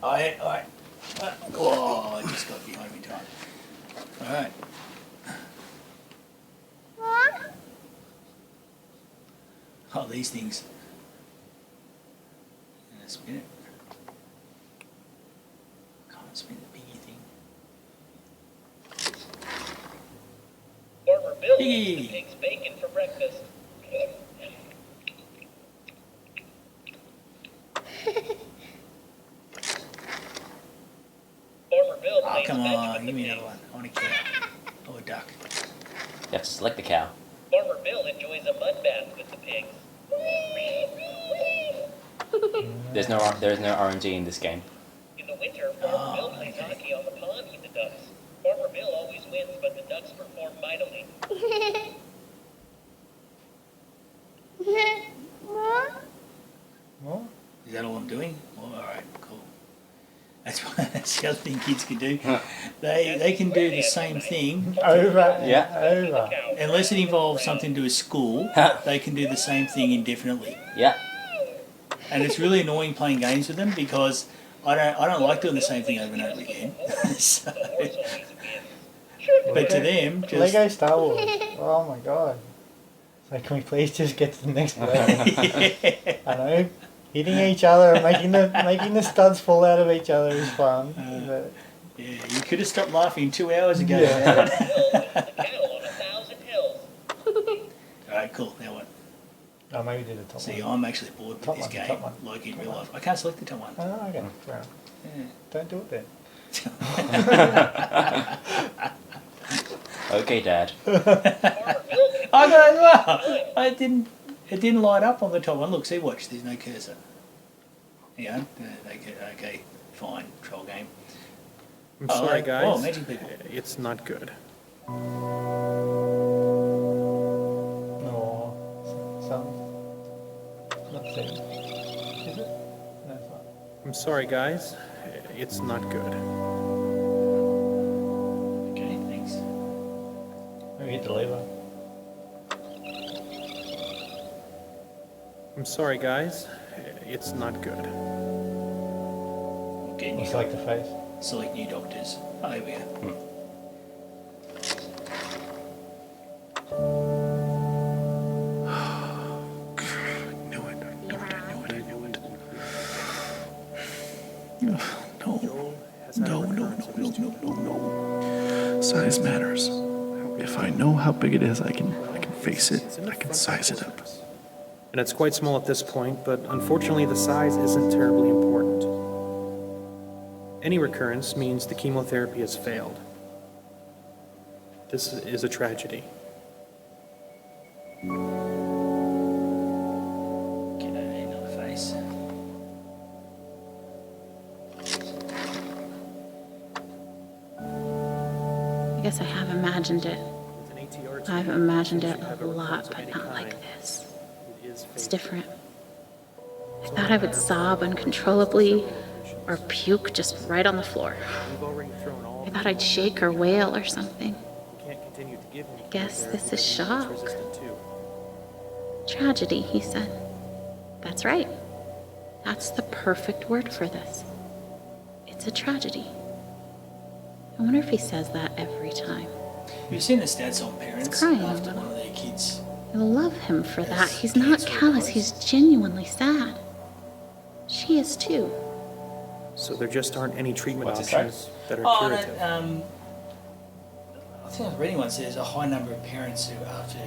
I just got behind me time. Alright. Oh, these things. I'm gonna spin it. Can't spin the piggy thing. Farmer Bill Piggy! eats the pig's bacon for breakfast. Farmer Bill Oh, plays come fetch on, with give me the another pigs. one. I want a cow. Or a duck. You have to select the cow. Farmer Bill enjoys a mud bath with the pigs. There's no RNG in this game. In the winter, Farmer Bill plays hockey on the pond with the ducks. Farmer Bill always wins, but the ducks perform mightily. More? Is that all I'm doing? Oh, alright, cool. That's the other thing kids can do. They can do the same thing. Over. Yeah. Over. Unless it involves something to do with school, they can do the same thing indefinitely. Yeah. And it's really annoying playing games with them because I don't like doing the same thing over and over again. So, but to them, just Lego Star Wars. Oh my god. So can we please just get to the next level? yeah. I know hitting each other and making the studs fall out of each other is fun. But Yeah, you could have stopped laughing 2 hours ago. Yeah. Cattle on 1,000 hills. Alright, cool. Now what? oh, maybe do the top See, one. I'm actually bored with Top this one, game, top one. like in Top real one. life. I can't select the top one. Oh, okay. Well, Yeah. don't do it then. Okay, Dad. Farmer Bill can I got it well. It didn't light up on the top one. Look, see, watch. There's no cursor. Yeah. Okay. Fine. Troll game. I'm sorry, guys. Oh, magic people. It's not good. No. Some. Not seven. Is it? No, it's not. I'm sorry, guys. It's not good. Okay, thanks. Maybe hit the lever. I'm sorry, guys. It's not good. Okay, Or new, select the face. select new doctors. Oh, here we go. No. Size matters. If I know how big it is, I can face it. I can size it up. And it's quite small at this point, but unfortunately the size isn't terribly important. Any recurrence means the chemotherapy has failed. This is a tragedy. Get another face. I guess I have imagined it. With an ATR I've imagined it a lot, but not like this. It is It's fatal. different. I thought I would sob uncontrollably or puke just right on the floor. We've already thrown all I thought I'd shake or wail or something. We can't continue to give him Guess chemotherapy this is that he's shock. resistant to. Tragedy, he said. That's right. That's the perfect word for this. It's a tragedy. I wonder if he says that every time. You've seen the stats on parents crying. after one of their kids. I love him for that. Yes, He's not cancer, callous, of he's course. genuinely sad. She is too. So there just aren't any treatment What's it say? options that are Oh, curative. no, I think I was reading once there's a high number of parents who, after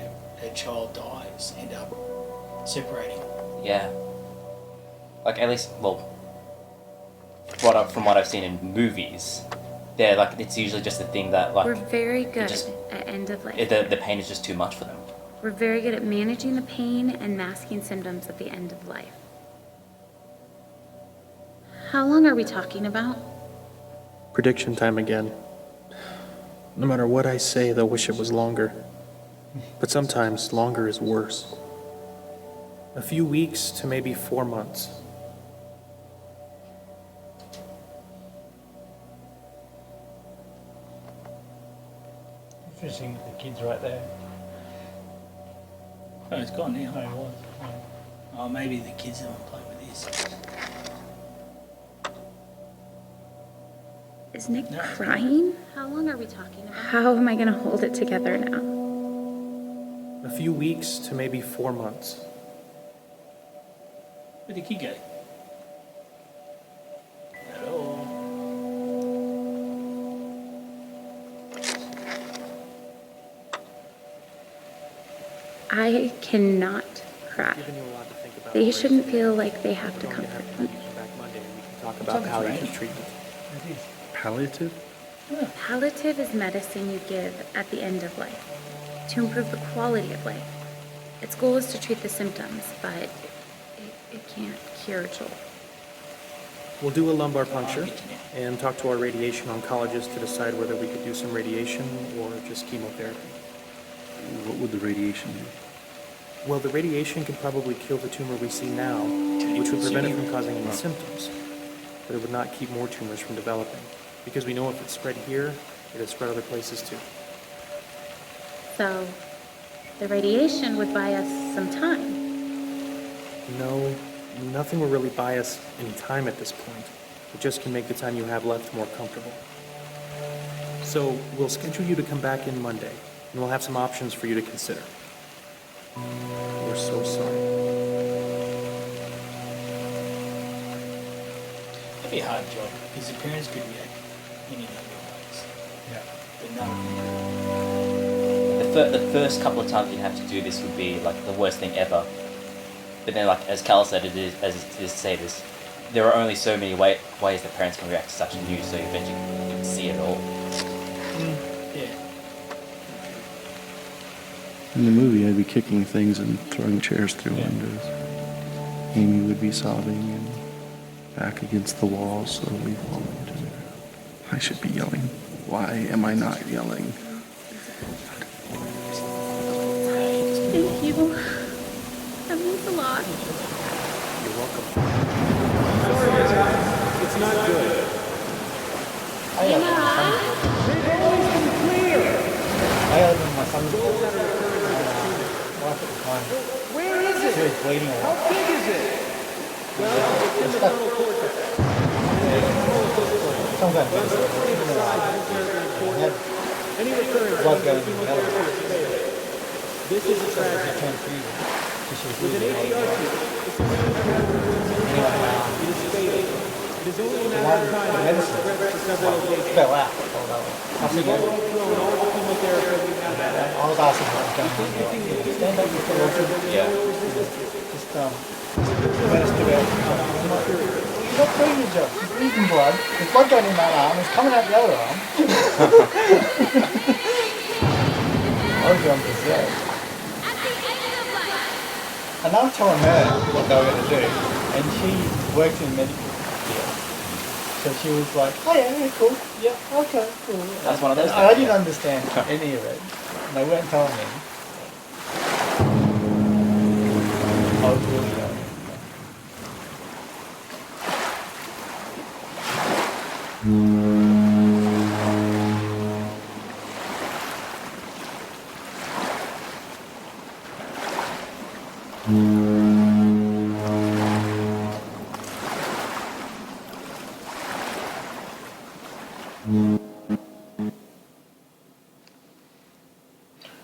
their child dies, end up separating. Yeah. Like, at least, well, from what I've seen in movies, they're like, it's usually just a thing that, like, We're very good just- at end of life. the pain is just too much for them. We're very good at managing the pain and masking symptoms at the end of life. How long are we talking about? Prediction time again. No matter what I say, they'll wish it was longer. But sometimes longer is worse. A few weeks to maybe 4 months. Interesting that the kid's right there. Oh, it's gone Oh, now. it was. Yeah. Oh, maybe the kids have been playing with this. Is Nick No, it's crying? How long are we talking about? How am I gonna hold it together now? A few weeks to maybe 4 months. Where'd the kid go? Hello. I cannot cry. Given you a lot to think about. They shouldn't feel like they have to Don't comfort have me. to come back Monday and we can talk about palliative treatment. It is. Palliative? Palliative is medicine you give at the end of life to improve the quality of life. Its goal is to treat the symptoms, but it can't cure Joel. We'll do a lumbar puncture and talk to our radiation oncologist to decide whether we could do some radiation or just chemotherapy. What would the radiation do? Well, the radiation could probably kill the tumor we see now, which would prevent it from causing any symptoms. But it would not keep more tumors from developing, because we know if it spread here, it would spread other places too. So, the radiation would buy us some time. No, nothing will really buy us any time at this point. It just can make the time you have left more comfortable. So, we'll schedule you to come back in Monday, and we'll have some options for you to consider. We're so sorry. It'd be a hard job because the parents could react any number of ways. Yeah. But none of them. The first couple of times you have to do this would be like the worst thing ever. But then, like as Cal said, it is as it is to say this. There are only so many ways that parents can react to such news, so eventually you can see it all. Yeah. In the movie, I'd be kicking things and throwing chairs through windows. Amy would be sobbing and back against the wall, slowly falling to the ground. I should be yelling. Why am I not yelling? Thank you. That means a lot. You're welcome. It's not good. I have my son's wife at the time. Where is She it? was bleeding a How lot. big is it? Well, it's in the frontal cortex. Some kind of medicine. Any recurrence Blood going in the belly. This is a tragedy. Transfusion. So she was With an losing ATR blood. tube, Anyway, it is fatal. It is only a the matter of one, time the before it medicine spreads to several locations. fell out. I We've already thrown all the chemotherapy we have had. was asking what was going on. Stand up, Mr. Wilson. Yeah. Just let us do it. You're not doing your job. She's losing blood. There's blood going in that arm. It's coming out the other arm. I was going berserk. And I was telling her what they were going to do, and she works in the medical field. So she was like, oh yeah, cool. Yeah, okay, cool. That's one of those And I things, didn't yeah. understand any of it. And they weren't telling me. I was really going.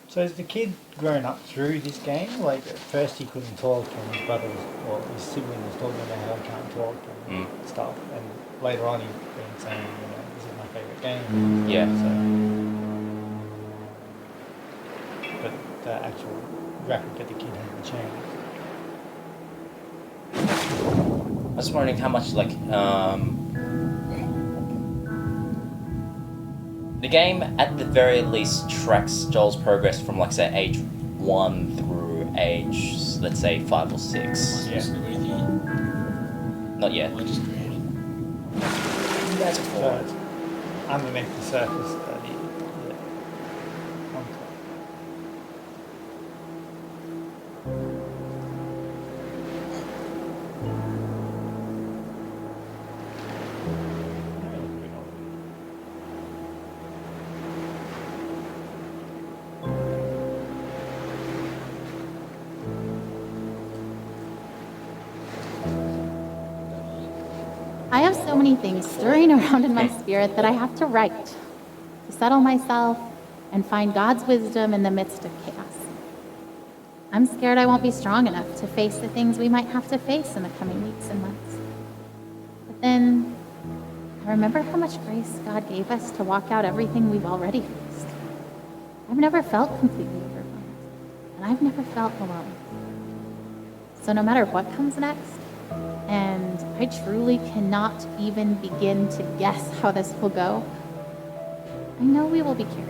So has the kid grown up through this game? Like at first he couldn't talk and his brother was, well, his sibling was talking about how he can't talk and stuff. And later on he's been saying, you know, this is my favourite game. Yeah. So, but the actual graphic of the kid hasn't changed. I was wondering how much the game at the very least tracks Joel's progress from like say age 1 through age let's say 5 or 6. Yeah. Not yet. I just created. That's a So it's underneath the surface that he, yeah. Okay. I have so many things stirring around in my spirit that I have to write to settle myself and find God's wisdom in the midst of chaos. I'm scared I won't be strong enough to face the things we might have to face in the coming weeks and months. But then I remember how much grace God gave us to walk out everything we've already faced. I've never felt completely overwhelmed, and I've never felt alone. So no matter what comes next, and I truly cannot even begin to guess how this will go, I know we will be carried.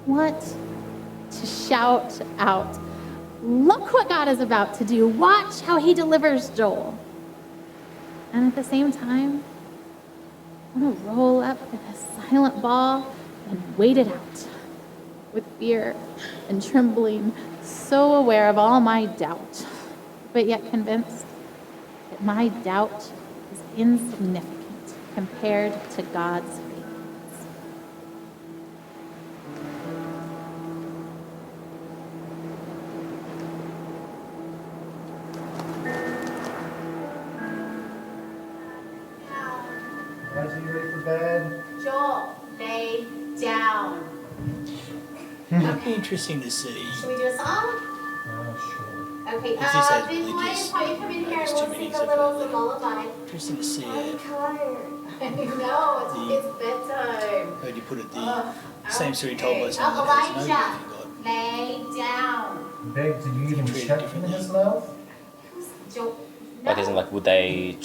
I want to shout out, look what God is about to do. Watch how he delivers Joel. And at the same time, I want to roll up in a silent ball and wait it out with fear and trembling, so aware of all my doubt, but yet convinced that my doubt is insignificant compared to God's faithfulness. Guys, are you ready for bed? Joel, lay down. It'd be interesting to see. Should we do a song? Sure. Okay, If this has Vince, why religious, don't you come in here and just we'll too many sing a little of lullaby. Interesting to see tired. I know, it's bedtime. how you put it, the same story told by someone Oh, that has no Elijah, lay down. Babe, do you even Treated check differently. his love? Joel, Like, isn't like, would they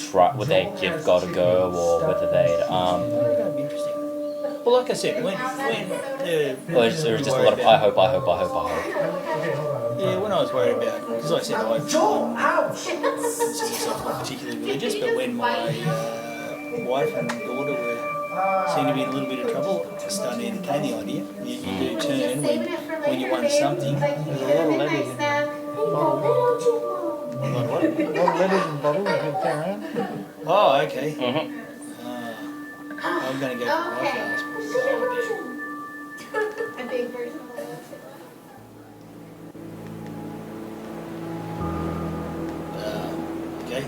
give God a go, or whether they'd That'd be interesting. Well, like I said, when or is there just a lot of I hope. yeah, when I was worried about, because like I said, I'm not particularly religious, but when my wife and daughter were seemed to be in a little bit of trouble, I started to entertain the idea. You do turn when you want something. There's a lot of letters in there. A lot of what? A lot of letters and bottles you can turn around. Oh, okay. Mm-hmm. I'm going to go for my flowers. A big version of that. Okay.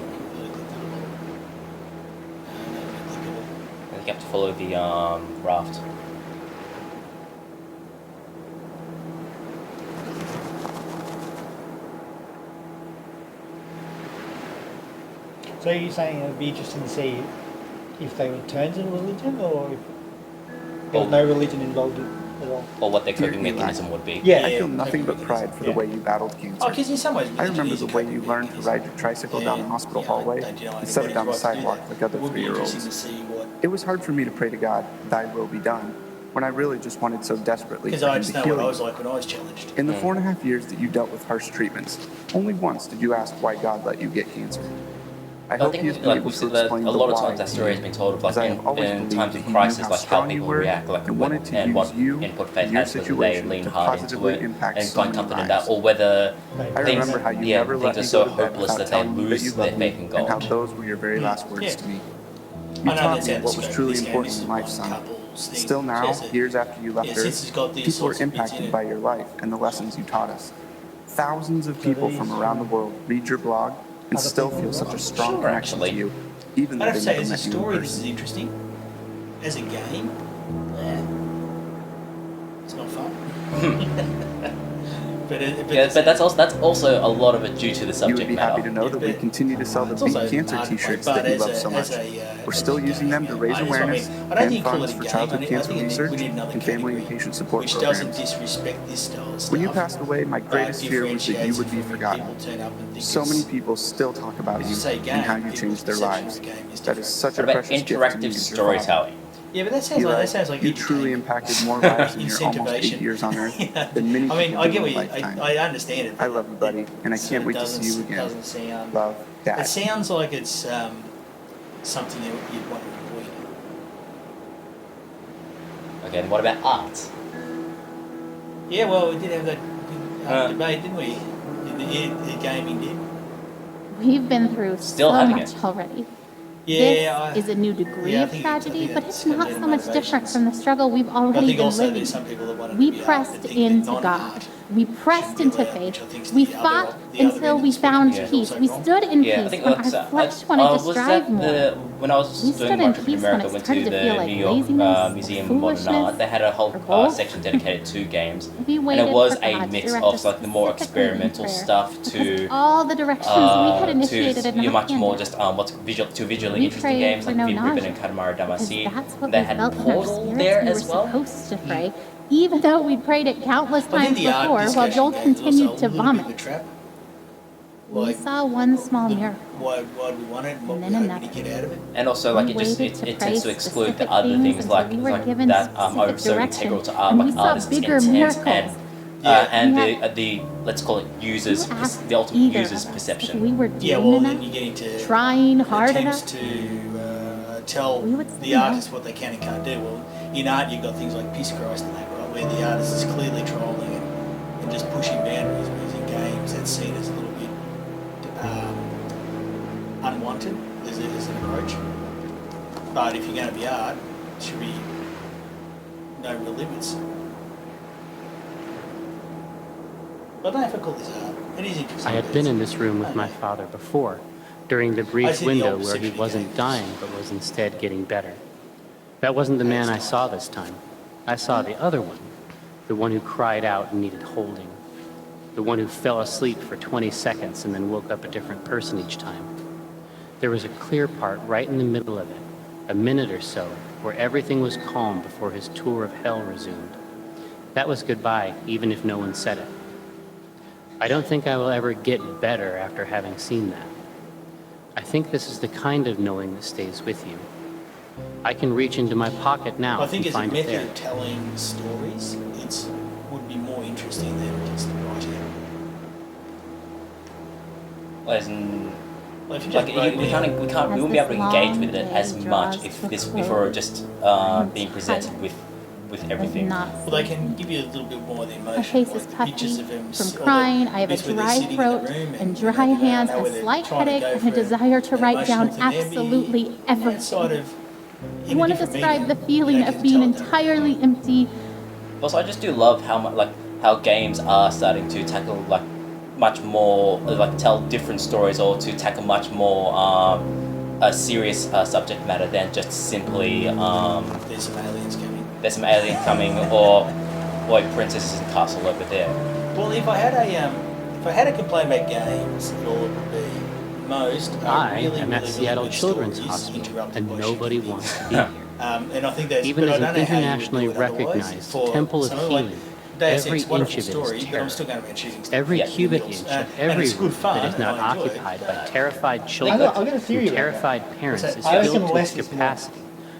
I think you have to follow the raft. So you're saying it would be interesting to see if they would turn to religion, or if there was no religion involved at all? Or what their coping mechanism would be. Yeah. I feel nothing but pride for the way you battled cancer. Oh, because in some ways, I remember the way you learned to ride your tricycle down the hospital hallway instead of down the sidewalk like other 3-year-olds. It was hard for me to pray to God, thy will be done, when I really just wanted so desperately Because for I him just to know heal what I me. was like when I was challenged. In the 4.5 years that you dealt with harsh treatments, only once did you ask why God let you get cancer. I I hope think he has been like able we to see that a explain the lot of why times that story has been told of like as I have always in believed times that of he crisis, knew how like how strong you people were react, like and when, wanted to and use what you input and faith your has, whether they situation lean to hard into positively it impact and so find many comfort in lives. that, or whether I things, remember how you yeah, never let things me are go so to bed hopeless without that they telling me that lose you their love faith me, in and how God. those were your very last words Yeah. to me. You I know taught that's me how what the was scope truly of this game important is in life, on son. couples things. Still now, Yes, years after you left since it's Earth, got these people are sorts of bits in impacted it. by your life and the lessons you taught us. Thousands of people from around the world read your blog and Other still people feel as such well. a strong Sure, connection actually. to you, even though I'd have they to say, never as a met you in story, this is person. interesting. As a game, it's not fun. Yeah, but that's also a lot of it due to the You subject would be matter. happy to know that we but continue to sell the it's Beat also Cancer hard to t-shirts play, that you but love as so a- much. as a, We're as still a using them to game, raise I just- I awareness mean, I don't and think call funds it a for game. childhood I cancer think research we need another and family and category patient support which doesn't programs. disrespect this style of stuff. When you passed away, my but greatest fear was that you differentiates would it be from when forgotten. people turn up and think So many it's- people still talk about as you say and game, how you people's changed their perception of lives. the game is That is different. such a What about precious gift to me interactive as your father. storytelling? Yeah, but that sounds Eli, like you truly impacted more lives in your almost 8 incentivation. years on Earth Yeah. than many I mean, people I do get in what a lifetime. I understand it. I love you, buddy, and I can't wait to see you again. Doesn't sound. Love, Dad. It sounds like it's something that you'd want to avoid. Okay, and what about art? Yeah, well, we did have that debate, didn't we? The gaming did. We've been through Still so having much it. already. Yeah, This is a new degree yeah, I of think tragedy, but that's it's not kind of so much different from the struggle we've I already think been also living. there's some people that want to We be art, pressed but think that into non-art God. We pressed should be into allowed, which I faith. think's We the fought other the other until end we of the spectrum found is peace. also We wrong. stood in Yeah, I peace think when that's, our flesh wanted to was strive that more. when I was We doing stood my in trip in peace when America, it went to started to feel the like New York laziness, Museum or of Modern Art. foolishness, They had a whole or both. section dedicated to games, We and waited it was for a God to mix direct of us like the more specifically in experimental prayer, stuff because to all the directions we had initiated to and you're not much more handed. just what's visually We interesting prayed games for like no Vib Ribbon nausea, and Katamari because Damacy. that's what They we had felt in our Portal spirits there we were as well. supposed to pray, even though we'd prayed it countless I think times the art before, while discussion Joel game is also continued a to little bit of a vomit. trap. We Like, saw one small miracle, why do we want it and what and we're then hoping to another. get out of it. And also, like We it just waited to it pray tends to exclude the specific other things things until like we were like given that specific are so direction, integral to art, and like we saw artists' bigger intent miracles. and Yeah. the let's call it users You asked the ultimate either user's of us perception. if we were Yeah, doing well, then enough, you're getting to trying hard attempts enough. to tell We would say the no. artist what they can and can't do. Well, in art, you've got things like Peace Christ and that, right, where the artist is clearly trolling and just pushing boundaries. Whereas in games, that's seen as a little bit unwanted as an approach. But if you're going to be art, it should be no real limits. But I don't know if I call this art. It is interesting. I had been in this room with my father before, during the I brief see the window opposite where he of the wasn't games. dying but was instead getting better. That wasn't the man I saw this time. I saw the other one, the one who cried out and needed holding, the one who fell asleep for 20 seconds and then woke up a different person each time. There was a clear part right in the middle of it, a minute or so, where everything was calm before his tour of hell resumed. That was goodbye, even if no one said it. I don't think I will ever get better after having seen that. I think this is the kind of knowing that stays with you. I can reach into my pocket now I think and as a find it method there. of telling stories, it would be more interesting than just writing it. As in, Like, if you like just wrote we down- wouldn't be able to engage with it as much if we were just being presented with everything. Well, they can give you a little bit more of the My emotion. face like is the puffy pictures of him, from crying. I have a bits where they're dry sitting in the throat room and you know, dry they don't hands, know where a they're slight trying to headache, go and a for desire to an write down emotional thing. They'd be absolutely outside everything. of I want to describe the feeling of being entirely empty. Also, I just do love how games are starting to tackle like much more like tell different stories or to tackle much more a serious subject matter than just simply There's some aliens coming. or a princess's castle over there. Well, if I had a complaint about games, all it would be most I really, am at really, Seattle really good Children's stories Hospital, interrupted and by nobody shitty wants to things. be here. And I think that's Even but as I don't an know how you would internationally do it otherwise. recognized For temple of something like healing, Deus every Ex, wonderful inch of it story, is but I'm terror. still going around shooting stuff. Every Yeah, cubic indoors. inch of And every it's good room fun, that is not and I enjoy it, occupied by but- terrified children I got a theory and about terrified parents What's is that? I reckon filled to less its is more. capacity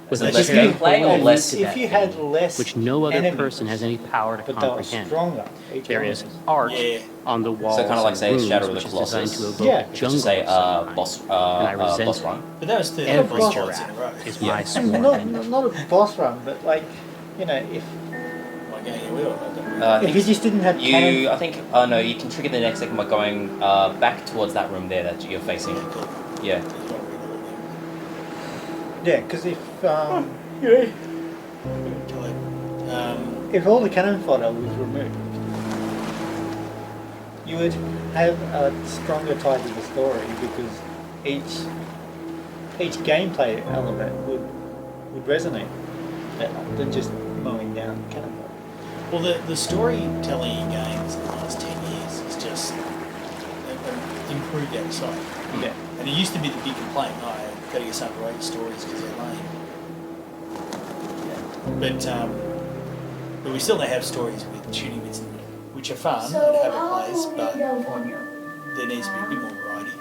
with Less a terrifying gameplay or less- to that If you had thing, less which no other enemies, person has any power to but they were comprehend. stronger. Each There one is of them. art Yeah. on the walls kind of like, say, and rooms, Shadow of the which is designed Colossus. to evoke Yeah. a jungle Just say of some kind. boss and I resent boss it. run. But that was 30 Every boss giraffe fights in a row. is Yeah. my And sworn not, enemy. not a boss run, but like, you know, if Like going your wheel. I if you think just didn't have cannon, I think no, you can trigger the next second by going back towards that room there that you're facing. Yeah. yeah, because if all the cannon fodder was removed, you would have a stronger tie to the story because each gameplay element would resonate better than just mowing down cannon fodder. Well, the storytelling in games in the last 10 years is just improved out of sight. Yeah. And it used to be the big complaint, oh, I've got to get some great stories because they're lame. Yeah. But we still don't have stories with shooting bits in them, which are fun and have a place, but there needs to be a bit more variety.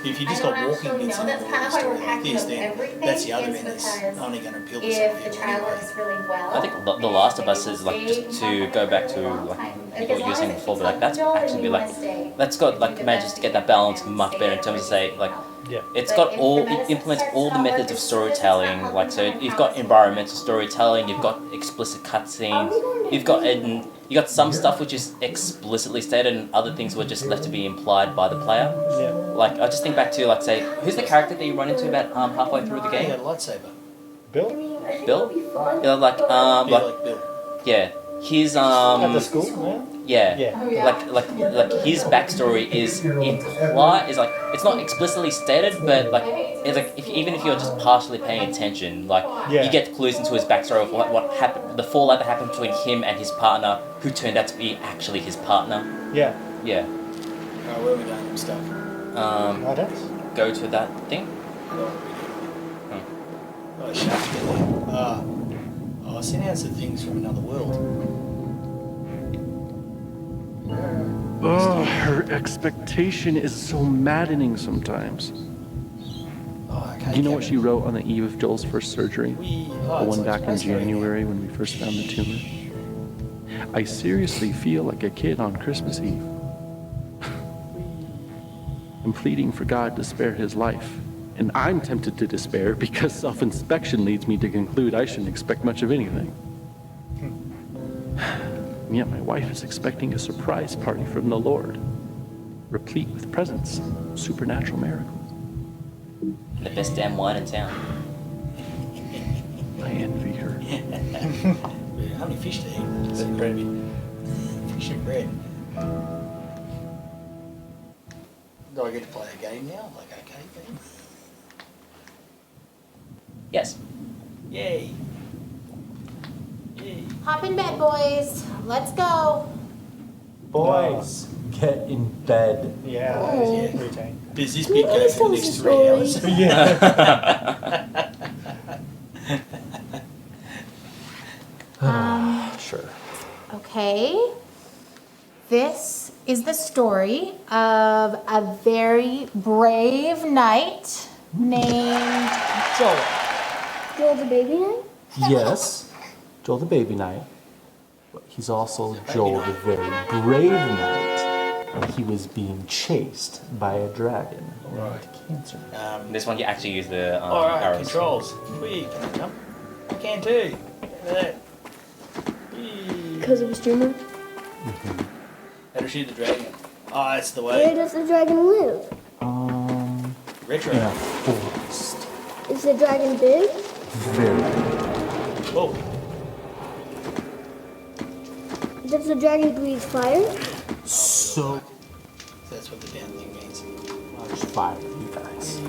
If you just got walking bits in a story like this, then that's the other end that's only going to appeal to some people anyway. I think The Last of Us is like, just to go back to like what you were saying before, but like that's actually like that's got like manages to get that balance much better in terms of say like Yeah. it's got it implements all the methods of storytelling. Like so, you've got environmental storytelling, you've got explicit cutscenes, you've got some stuff which is explicitly stated, and other things were just left to be implied by the player. Yeah. Like I just think back to like say, who's the character that you run into about halfway through the Yeah, game? lightsaber. Bill? Bill? Yeah, like Yeah, like Bill. yeah. his At the school, man? yeah, Yeah. like his backstory is implied, is like it's not explicitly stated, but like it's like even if you're just partially paying attention, like you get clues into his backstory of what happened, the fallout that happened between him and his partner, who turned out to be actually his partner. Yeah. Yeah. Alright, where are we going and stuff? Go to that thing. Oh, shit, I have to get there. Oh, send out some things from another world. Oh, her expectation is so maddening sometimes. Oh, okay. Do you know what she wrote on the eve of Joel's first surgery? The one back in January when we first found the tumor? I seriously feel like a kid on Christmas Eve. I'm pleading for God to spare his life. And I'm tempted to despair because self-inspection leads me to conclude I shouldn't expect much of anything. And yet my wife is expecting a surprise party from the Lord, replete with presents, supernatural miracles. The best damn wine in town. I envy her. How many fish to eat? Bread. Fish and bread. Do I get to play a game now? Like arcade game? Yes. Yay. Yay. Hop in bed, boys. Let's go. Boys, get in bed. Yeah, Oh. routine. Does this bit go for the next 3 hours? Sure. Okay. This is the story of a very brave knight named Joel. Joel the baby knight? Yes, Joel the baby knight. But he's also Joel the very brave knight. And he was being chased by a dragon. Right. Cancer. This one you actually use the Alright, arrows. controls. Whee, can I jump? I can too. Look at that. Because of his tumor? How to shoot the dragon? Oh, that's the Where way. does the dragon live? Retro. In a forest. Is the dragon big? Very Whoa. Does the dragon breathe fire? So That's what the damn thing means. much fire, you guys.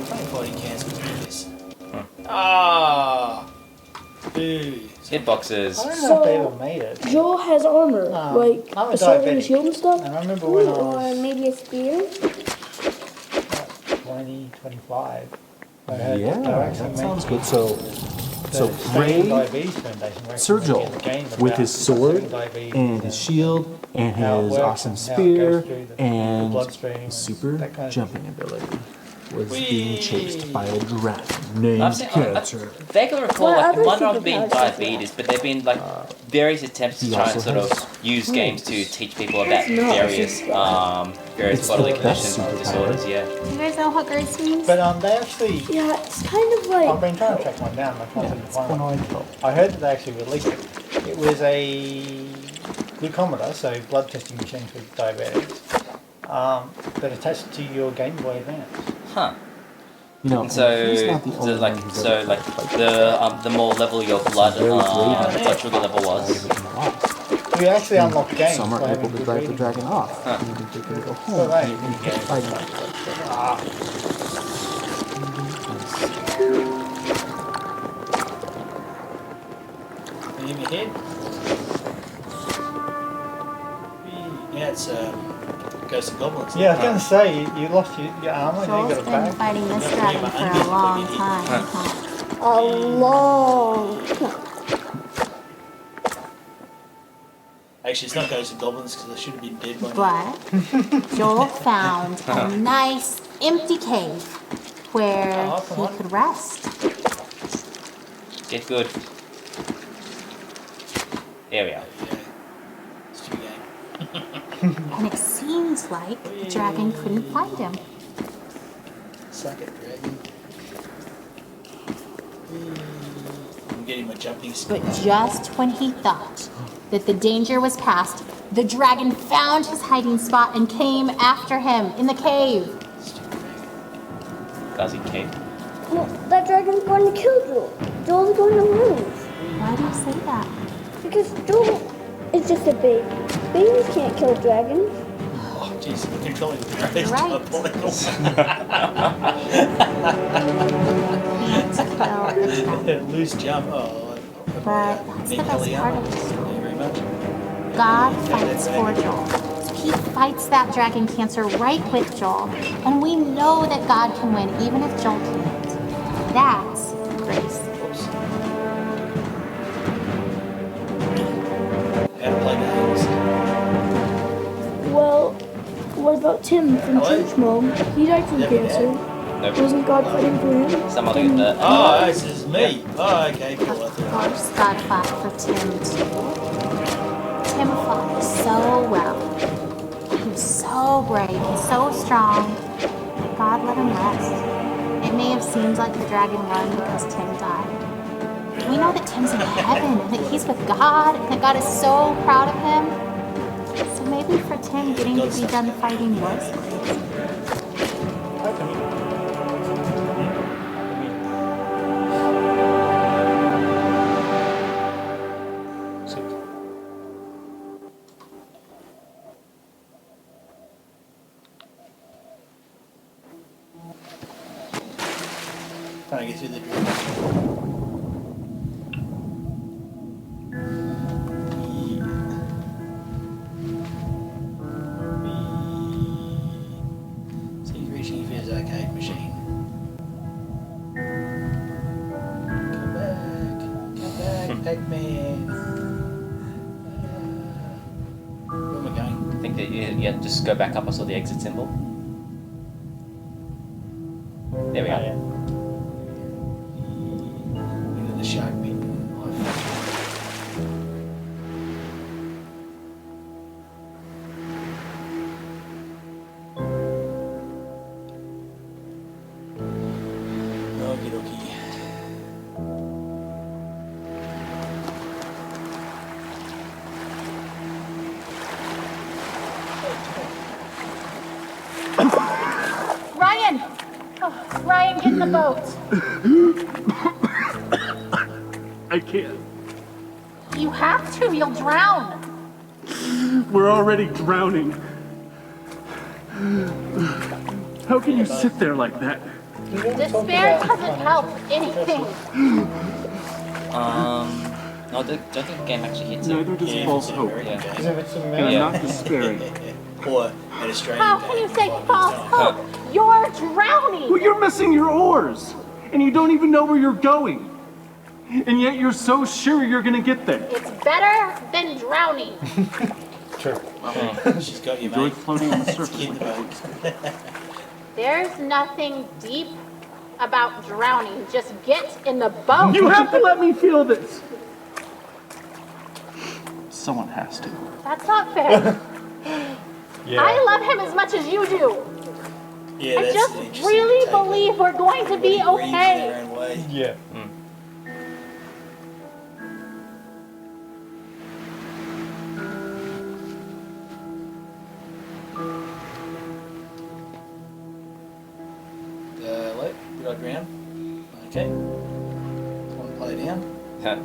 Funny fighting cancels with this. Ah. Boo. Hitboxes. I don't know if they ever made it. Joel has armor, like I'm a a sword and diabetic. a shield and stuff. And I remember when I Or was maybe a spear. 20, 25. I heard Yeah, they were actually that sounds making good. So the Australian brave Diabetes Foundation were Sir actually Joel making a game with about his sword Australian diabetes and his shield and how it his works awesome and how it spear goes through the and bloodstream his super that kind of jumping ability was Whee! being chased by a dragon named I've seen, I Cancer. vaguely recall, What like, other it might not have been superpowers does he diabetes, but there have been, like, various attempts to he try and also sort of has use games to teach people about No, various, various It's bodily the best conditions and superpower. disorders, yeah. Do you guys know what grace means? But they actually, Yeah, it's kind of I've like. been trying to track one down. I can't seem to It's find kind of one. like help. I heard that they actually released it. It was a glucometer, so blood testing machine for diabetics, that attached to your Game Boy Advance. Huh. You know, And so, he's not the only like, one who's so, ever like, felt the more level your blood, Very brave. blood sugar level was. We actually unlocked games. Some are by able having to good drive the reading. dragon off. Huh. Maybe they can go Oh, home. right. and fight him. Can you hear me head? Whee. Yeah, it's Ghost of Goblins. Yeah, I was going to say, you lost your armor, and Joel's you got it been back. fighting this Yeah, dragon my for a onions long look time. like A long time. Actually, it's not Ghost of Goblins because I should have been dead by now. But Joel found a nice empty cave where Oh, come he on. could rest. Get good. There we are. Yeah. Stupid game. And it seems like the dragon couldn't find him. Suck it, dragon. Whee. I'm getting my jumping skill. But just when he thought that the danger was past, the dragon found his hiding spot and came after him in the cave. Stupid dragon. Does he cave? Well, that dragon's going to kill Joel. Joel's going to lose. Why do you say that? Because Joel is just a baby. Babies can't kill dragons. Oh, jeez, controlling the dragons. Right. Loose jump. Oh, But that's the best part of the story. Thank you very much. God fights for Joel. So he fights that dragon cancer right with Joel. And we know that God can win even if Joel can't. That's grace. Oops. How to play games. Well, what about Tim from Hello? Church Mom? He died from cancer. Nope. Wasn't God fighting for him? Some other that. Oh, this is me. Oh, okay, cool. Of course, God fought for Tim too. Tim fought so well. He was so brave and so strong. God let him rest. It may have seemed like the dragon won because Tim died. We know that Tim's in heaven and that he's with God and that God is so proud of him. So maybe for Tim, getting to be done fighting was grace. Trying to get through the dream. So he's reaching for his arcade machine. Come back, Pac-Man. Where am I going? I think that you have to just go back up. I saw the exit symbol. There we go. Into the shark pit. Okie dokie. Ryan! Oh, Ryan, get in the boat. I can't. You have to, you'll drown. We're already drowning. How can you sit there like that? Despair doesn't help anything. No, don't think the game actually hits it. Neither does false hope. Yeah. And I'm not despairing. Or an Australian How can you say false hope? You're drowning. Well, you're missing your oars, and you don't even know where you're going. And yet you're so sure you're gonna get there. It's better than drowning. Sure. She's got you, Enjoy mate. floating on the surface. Keep the boat. There's nothing deep about drowning. Just get in the boat. You have to let me feel this. Someone has to. That's not fair. Yeah. I love him as much as you do. Yeah, I that's just an interesting really take. believe we're going to be Everybody grieves in their okay. own way. Yeah. What? Did I drown? Okay. Want to play down? Huh.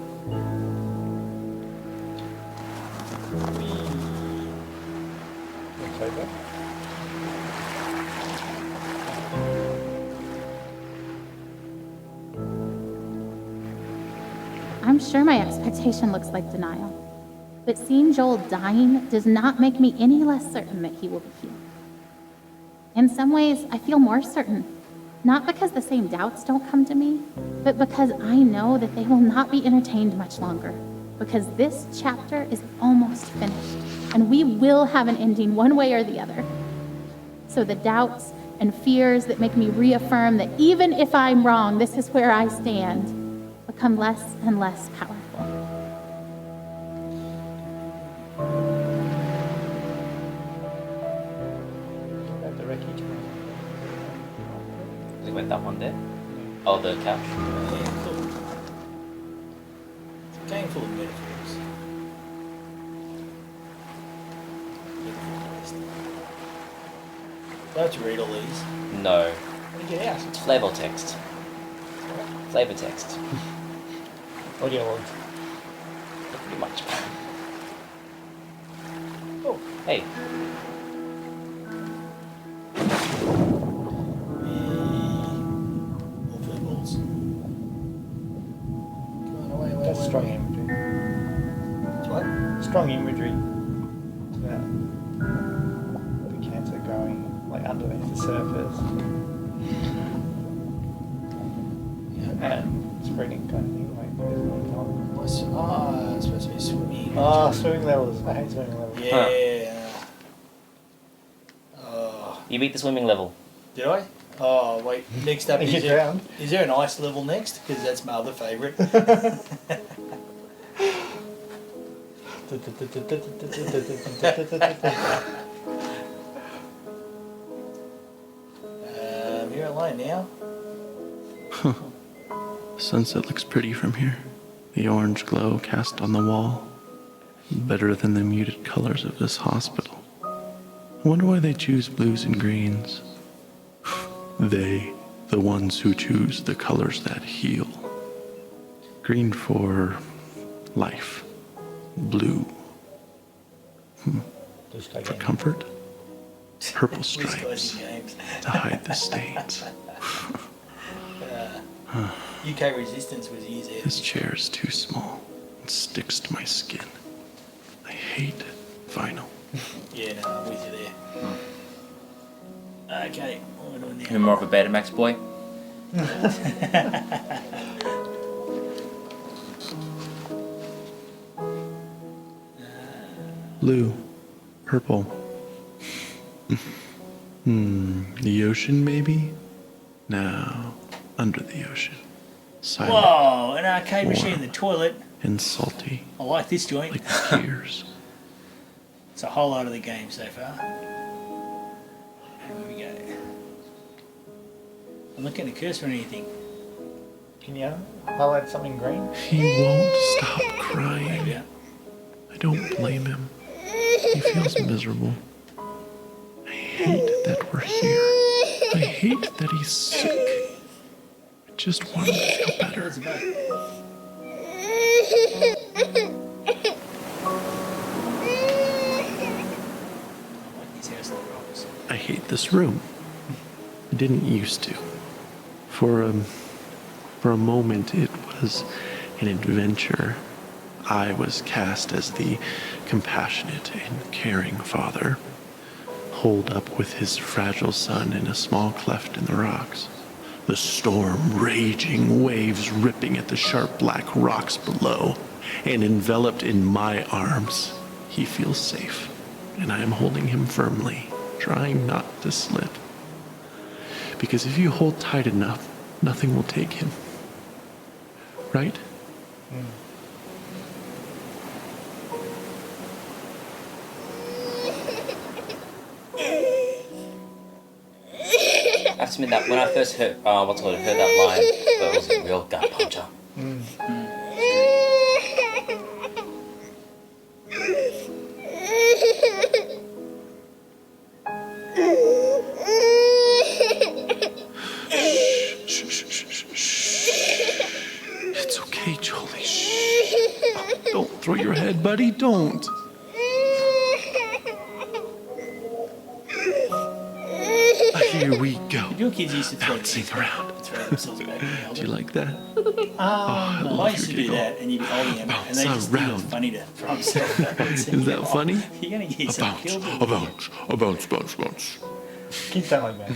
I'm sure my expectation looks like denial. But seeing Joel dying does not make me any less certain that he will be healed. In some ways, I feel more certain, not because the same doubts don't come to me, but because I know that they will not be entertained much longer, because this chapter is almost finished, and we will have an ending one way or the other. So the doubts and fears that make me reaffirm that even if I'm wrong, this is where I stand, become less and less powerful. The wreckage. We went that one there. Oh, the couch. Yeah, cool. It's a game full of metaphors. Do I have to read all these? No. Let me get out. It's flavor text. Flavor text. Audio logs. Pretty much. Oh, hey. That's strong imagery. It's what? Strong imagery. Yeah. The cancer growing like underneath the surface. And spreading kind of thing like It's supposed to be swimming. Oh, swimming levels. I hate swimming levels. Yeah. You beat the swimming level. Did I? Oh, wait. Next up, You is drowned. there an ice level next? Because that's my other favourite. You're alone now. Sunset looks pretty from here. The orange glow cast on the wall. Better than the muted colors of this hospital. I wonder why they choose blues and greens. They, the ones who choose the colors that heal. Green for life. Blue for comfort. Purple stripes to hide the stains. UK Resistance was years out. This chair is too small. It sticks to my skin. I hate vinyl. Yeah, no, I'm with you there. Okay, what are we doing now? You're more of a Betamax boy. Blue. Purple. The ocean, maybe? No. Under the ocean. Silent. Whoa, an arcade warm, machine in the toilet. And salty. I like this joint. Like tears. It's a whole lot of the game so far. Here we go. I'm not getting a cursor or anything. Can you highlight something green? He won't stop crying. Yeah. I don't blame him. He feels miserable. I hate that we're here. I hate that he's sick. I just want him to feel better. I hate this room. I didn't used to. For a moment, it was an adventure. I was cast as the compassionate and caring father, holed up with his fragile son in a small cleft in the rocks. The storm raging, waves ripping at the sharp black rocks below, and enveloped in my arms, he feels safe, and I am holding him firmly, trying not to slip. Because if you hold tight enough, nothing will take him. Right? I have to admit that when I first heard that line, that was a real gut puncher. It's okay, Jolie. Shh. Don't throw your head, buddy. Don't. Here we go. Your kids used to bouncing around. Do you like that? I used to do that, and you'd be holding them, and they just think it was funny to throw themselves backwards. Is that funny? You're going to get yourself killed. A bounce. Kids don't like that.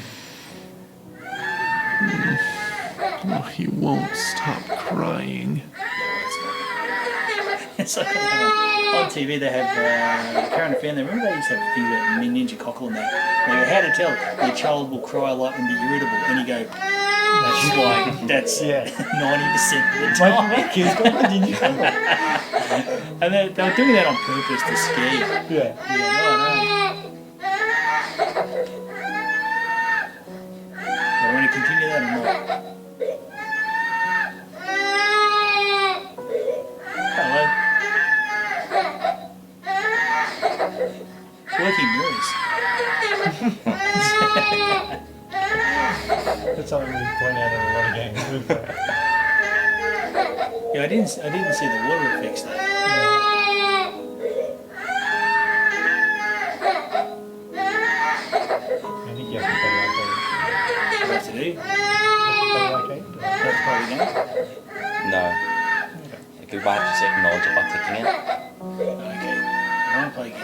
Oh, he won't stop crying. It's like on TV they have Current Affair. Remember they used to have things like Ninja Cockle and that. They go, how to tell your child will cry a lot and be irritable, and you go, that's 90% of the time. My kids got my Ninja Cockle. And they were doing that on purpose to scare you. Yeah. I want to continue that or not? Hello. Working mirrors. That's something we point out in a lot of games we play. Yeah, I didn't see the water effects though. I think you have to play arcade. What to do? You have to play arcade? That's part of the game. No. Like, you might have to acknowledge it by clicking it. Okay. I want to play again.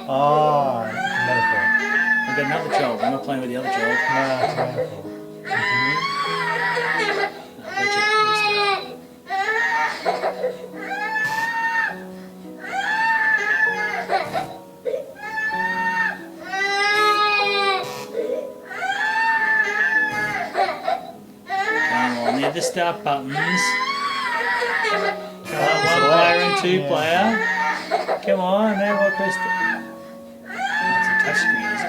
Oh, it's a metaphor. I've got another child. I'm not playing with the other child. No, it's a metaphor. Continue. Come on, they're the start buttons. One player and two player. Come on, now I press the... That's a touch screen, is it?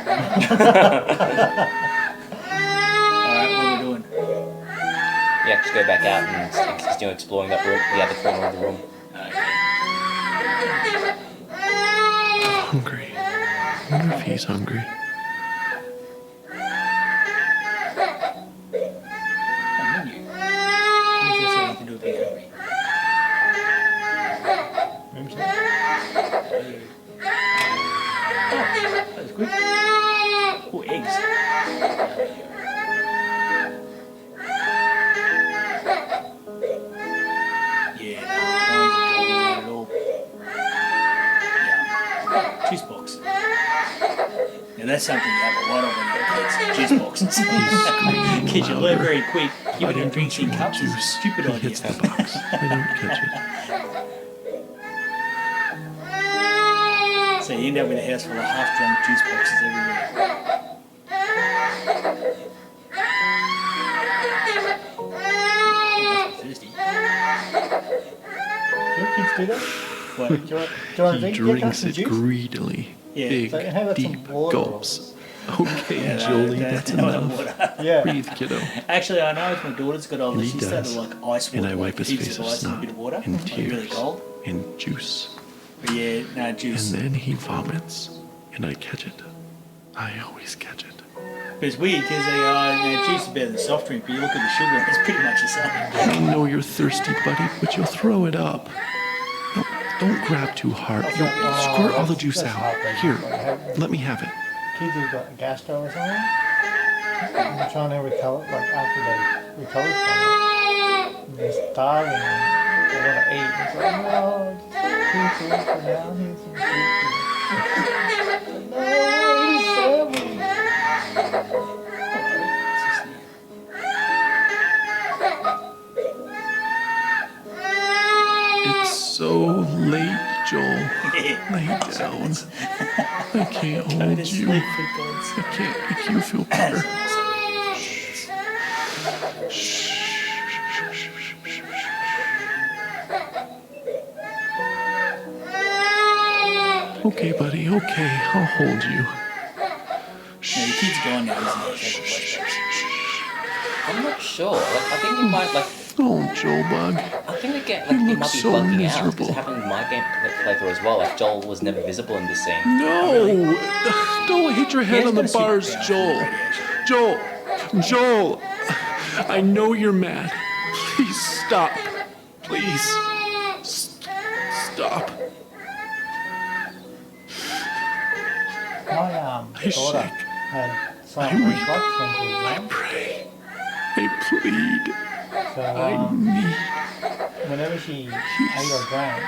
Alright, what are we doing? Yeah, just go back out and continue exploring that room, the other corner of the room. Hungry. I wonder if he's hungry. Oh, eggs. Yeah, no, at all. Yeah. Juice box. Now that's something you have a lot of when you're kids. Juice boxes. Kids, you learn very quick. Giving them drinks in cups is a stupid idea. He hits the box. I don't catch it. So you end up with a house full of half-drunk juice boxes everywhere. Thirsty. Do your kids do that? What? Do you want to He drink? drinks it greedily. Yeah. Big, So have some deep water. gulps. Okay, Yeah, Jolie, that's enough. Yeah. Breathe, kiddo. Actually, I know as my daughter's got older, And he she started does. like ice water. And I like wipe his heaps face of of ice and a snot bit of water, and like really tears cold. and juice. But yeah, no juice. And then he vomits, and I catch it. I always catch it. But it's weird because juice is better than soft drink, but you look at the sugar and it's pretty much the same. I know you're thirsty, buddy, but you'll throw it up. No, don't grab too hard. You'll squirt all the juice that's out. heartbreaking. Here, let me have it. Kids who've got gastro or something, and they're trying to recover, like after they recovered from it, and they're starving and they want to eat. It's like, no, just two food for now, here's some soup. No, he's serving. It's so late, Joel. Lay down. I can't hold you. I can't make you feel better. Okay, buddy, okay, I'll hold you. No, your kid's gone now, isn't he? I'm not sure. Like, I think it might, like... Oh, Joel Bug. I think again, like, You it look might be so bugging out, miserable. because it happened in my game playthrough as well. Like, Joel was never visible in this scene. No! Don't hit your head on the bars, Joel. Joel! Joel! I know you're mad. Please stop. Please. Stop. My I daughter shake. had silent I weep. reflux when she was I young. pray. I plead. So I need. whenever she ate or drank,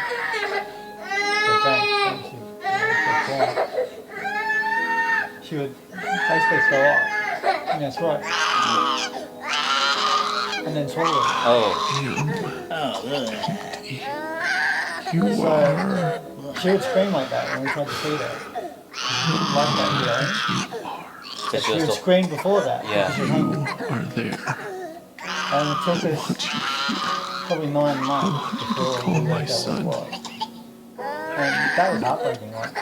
when she was born, she would basically throw up in her throat and then swallow it. Oh. You are. So she would scream like that when we tried to feed her. She didn't like that, you know. But she would scream before that. Yeah. Because she was hungry. Are there. And it took us probably 9 months before we worked out what it was. And that was heartbreaking. Like,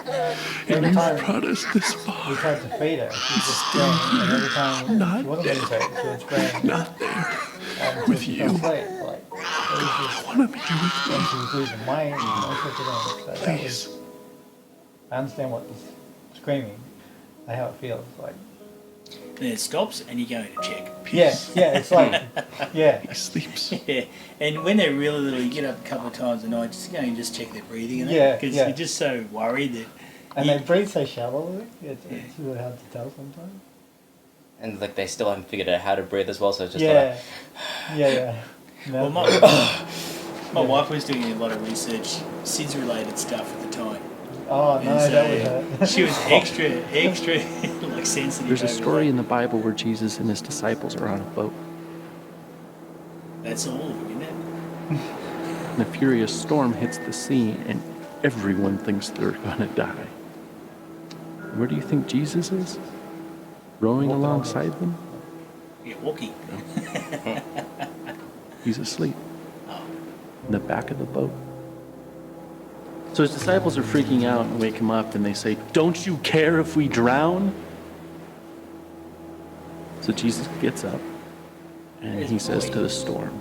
every time brought us this we far. tried to feed her, she just screamed. And every time she wasn't getting fed, she would scream. Not there. And With she you. fell asleep. Like, it was just, I want to be with and you. she was losing weight and all sorts of things. So that Please. was, I understand what this screaming, how it feels like. And then it stops and you go in to check. Yeah, it's like, yeah. He sleeps. Yeah, and when they're really little, you get up a couple of times a night, just go and just check their breathing. Because you're just so worried that. And they breathe so shallowly. It's really hard to tell sometimes. And like they still haven't figured out how to breathe as well, so it's just No. Well, my wife was doing a lot of research, SIDS-related stuff at the time. Oh no, so that was she was extra like sensitive. There's a story in the Bible where Jesus and his disciples are on a boat. That's all of them, isn't it? And a furious storm hits the sea, and everyone thinks they're gonna die. Where do you think Jesus is? Rowing alongside them? Yeah, walking. He's asleep. In the back of the boat. So his disciples are freaking out and wake him up, and they say, "Don't you care if we drown?" So Jesus gets up and he says to the storm,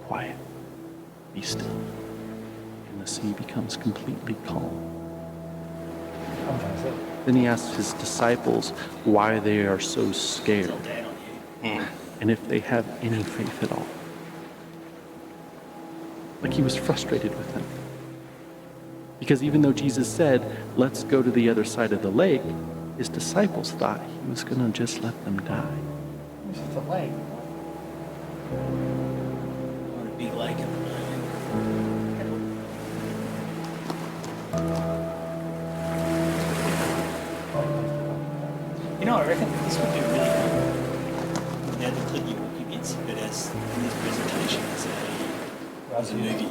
"Quiet, be still." And the sea becomes completely calm. Then he asks his disciples why they are so scared and if they have any faith at all. Like he was frustrated with them. Because even though Jesus said, "Let's go to the other side of the lake," his disciples thought he was going to just let them die. It's just a lake. On a big lake at the moment. You know, I reckon this would be really cool. Now the clicky walkie bits, but as in this presentation as a movie.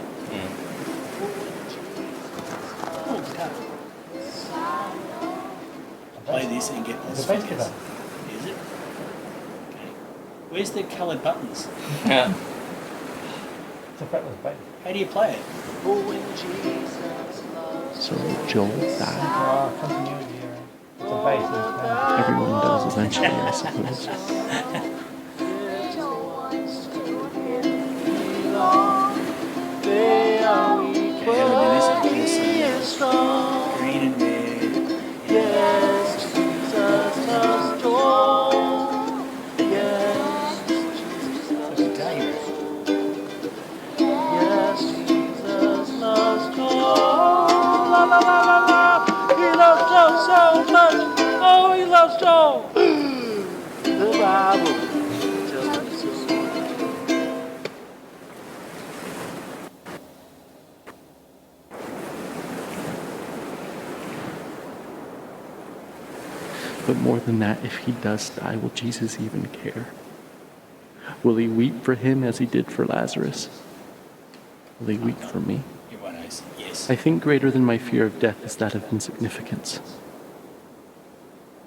Oh, guitar. Play this and get this. It's a bass guitar. Is it? Okay. Where's the coloured buttons? Yeah. It's a fretless bass. How do you play it? So Joel died. Oh, continuity error. It's a bass. Everyone does eventually, I suppose. Green and red. Yes, Jesus loves joy. Yes, yes, Jesus loves joy. La la la la la. He loves joy so much. Oh, he loves joy. The Bible tells me so. But more than that, if he does die, will Jesus even care? Will he weep for him as he did for Lazarus? Will he weep for me? Yes. I think greater than my fear of death is that of insignificance.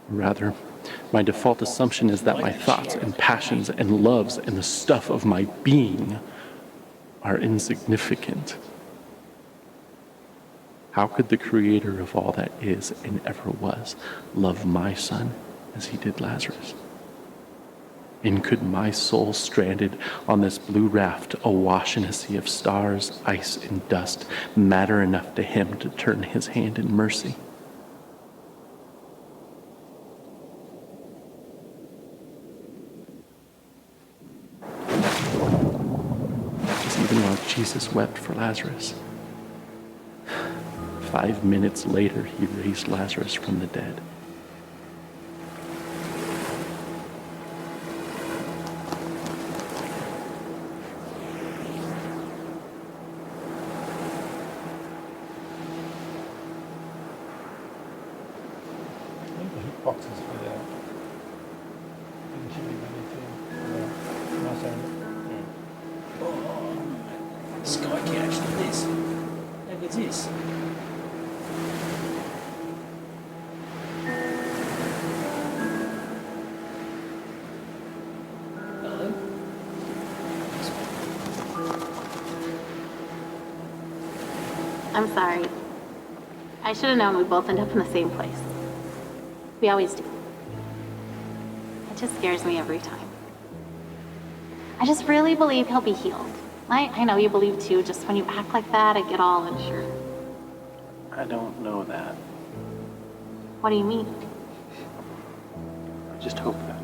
Rather, my default assumption is that my thoughts and passions and loves and the stuff of my being are insignificant. How could the creator of all that is and ever was love my son as he did Lazarus? And could my soul stranded on this blue raft awash in a sea of stars, ice, and dust matter enough to him to turn his hand in mercy? Because even while Jesus wept for Lazarus, 5 minutes later, he raised Lazarus from the dead. I think the hitboxes for the thing should be ready too. Nice area. Sky couch like this. How good's this? Hello? I'm sorry. I should have known we'd both end up in the same place. We always do. It just scares me every time. I just really believe he'll be healed. I know you believe too, just when you act like that, I get all unsure. I don't know that. What do you mean? I just hope that.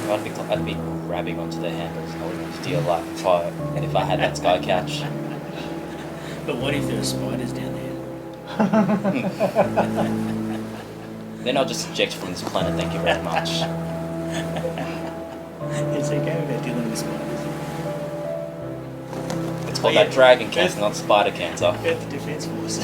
I'd be grabbing onto the handles. I wouldn't steal life if I had that sky couch. But what if there are spiders down there? Then I'll just eject from this planet, thank you very much. It's okay about dealing with spiders. It's called that dragon cancer, not spider cancer. Earth Defense Force.